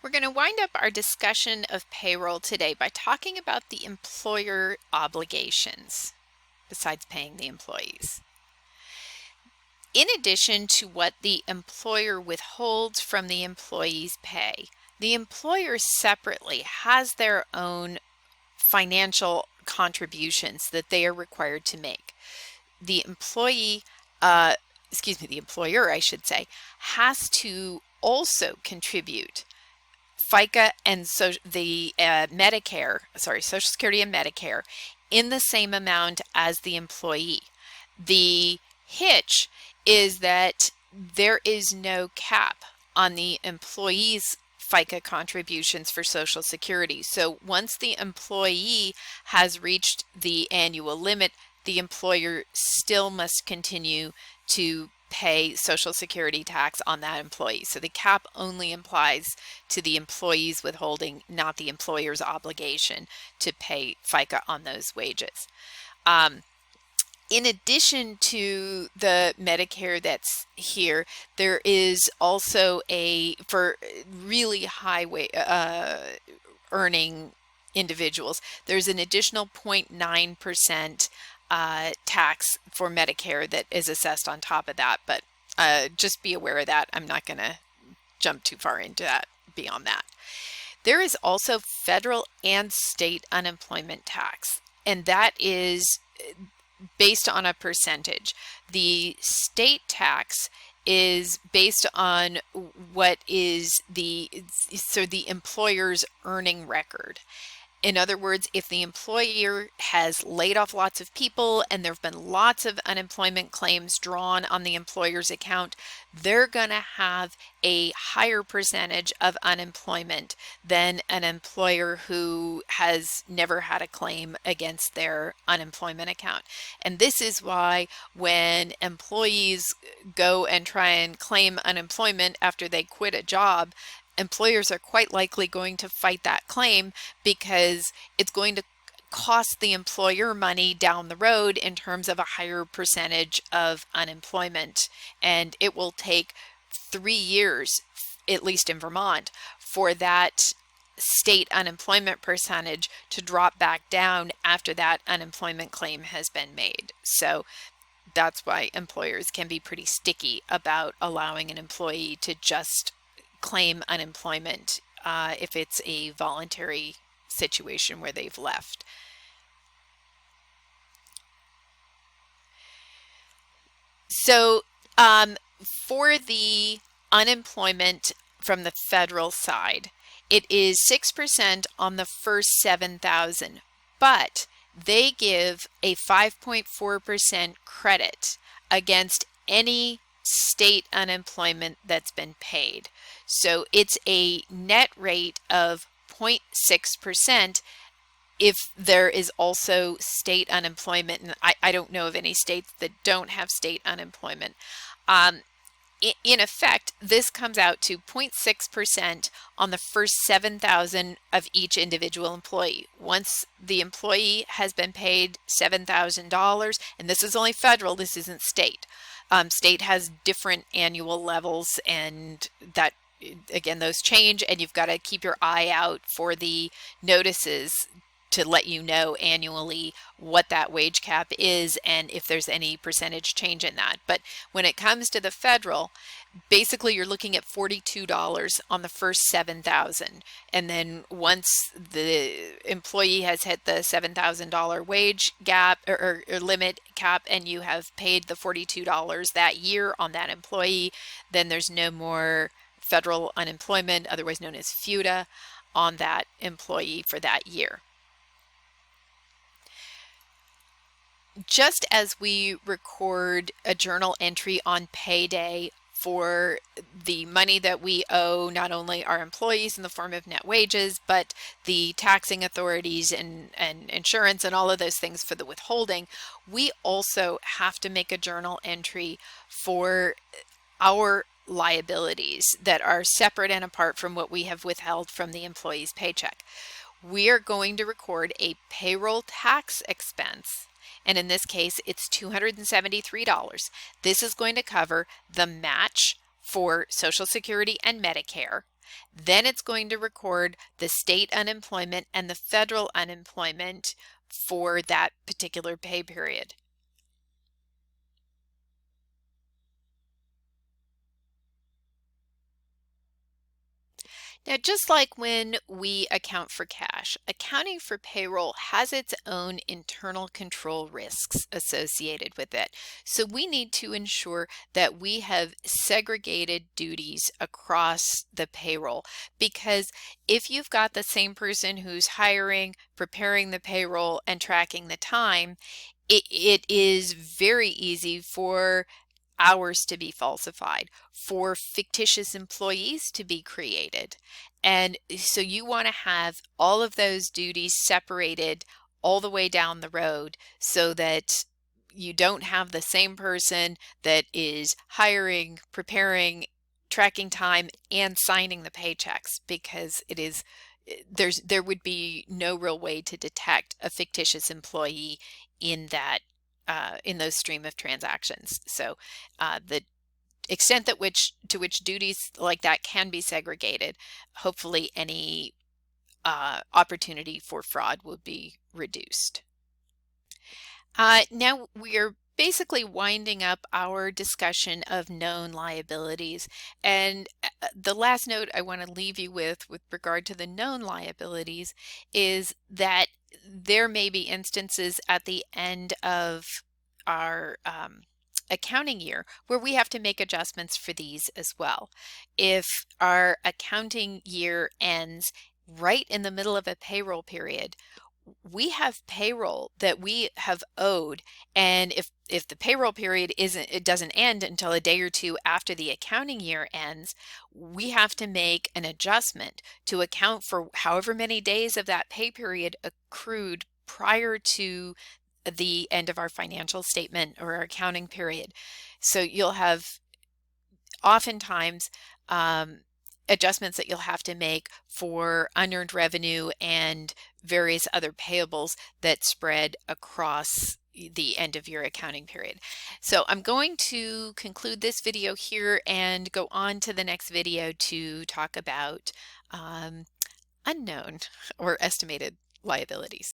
We're going to wind up our discussion of payroll today by talking about the employer obligations besides paying the employees. In addition to what the employer withholds from the employee's pay, the employer separately has their own financial contributions that they are required to make. The employer, I should say, has to also contribute FICA and Social Security and Medicare in the same amount as the employee. The hitch is that there is no cap on the employee's FICA contributions for Social Security. So once the employee has reached the annual limit, the employer still must continue to pay Social Security tax on that employee. So the cap only applies to the employee's withholding, not the employer's obligation to pay FICA on those wages. In addition to the Medicare that's here, there is also for really high earning individuals, there's an additional 0.9% tax for Medicare that is assessed on top of that, but just be aware of that. I'm not going to jump too far into that beyond that. There is also federal and state unemployment tax, and that is based on a percentage. The state tax is based on what is the employer's earning record. In other words, if the employer has laid off lots of people and there have been lots of unemployment claims drawn on the employer's account, they're going to have a higher percentage of unemployment than an employer who has never had a claim against their unemployment account. And this is why when employees go and try and claim unemployment after they quit a job, employers are quite likely going to fight that claim because it's going to cost the employer money down the road in terms of a higher percentage of unemployment. And it will take 3 years, at least in Vermont, for that state unemployment percentage to drop back down after that unemployment claim has been made. So that's why employers can be pretty sticky about allowing an employee to just claim unemployment if it's a voluntary situation where they've left. So for the unemployment from the federal side, it is 6% on the first 7,000, but they give a 5.4% credit against any state unemployment that's been paid. So it's a net rate of 0.6% if there is also state unemployment. And I don't know of any states that don't have state unemployment. In effect, this comes out to 0.6% on the first 7,000 of each individual employee. Once the employee has been paid $7,000, and this is only federal, this isn't state. State has different annual levels, and that, again, those change, and you've got to keep your eye out for the notices to let you know annually what that wage cap is and if there's any percentage change in that. But when it comes to the federal, basically you're looking at $42 on the first 7,000. And then once the employee has hit the $7,000 wage gap or limit cap and you have paid the $42 that year on that employee, then there's no more federal unemployment, otherwise known as FUTA, on that employee for that year. Just as we record a journal entry on payday for the money that we owe not only our employees in the form of net wages, but the taxing authorities and insurance and all of those things for the withholding, we also have to make a journal entry for our liabilities that are separate and apart from what we have withheld from the employee's paycheck. We are going to record a payroll tax expense, and in this case it's $273. This is going to cover the match for Social Security and Medicare, Then it's going to record the state unemployment and the federal unemployment for that particular pay period. Now, just like when we account for cash, accounting for payroll has its own internal control risks associated with it. So we need to ensure that we have segregated duties across the payroll, because if you've got the same person who's hiring, preparing the payroll, and tracking the time, it is very easy for hours to be falsified, for fictitious employees to be created. And so you want to have all of those duties separated all the way down the road so that you don't have the same person that is hiring, preparing, tracking time, and signing the paychecks, because there would be no real way to detect a fictitious employee in that in those stream of transactions. So the extent to which duties like that can be segregated, hopefully any opportunity for fraud will be reduced. Now we are basically winding up our discussion of known liabilities. And the last note I want to leave you with regard to the known liabilities is that there may be instances at the end of our accounting year where we have to make adjustments for these as well. If our accounting year ends right in the middle of a payroll period, we have payroll that we have owed, and if the payroll period it doesn't end until a day or two after the accounting year ends, we have to make an adjustment to account for however many days of that pay period accrued prior to the end of our financial statement or our accounting period. So you'll have oftentimes adjustments that you'll have to make for unearned revenue and various other payables that spread across the end of your accounting period. So I'm going to conclude this video here and go on to the next video to talk about unknown or estimated liabilities.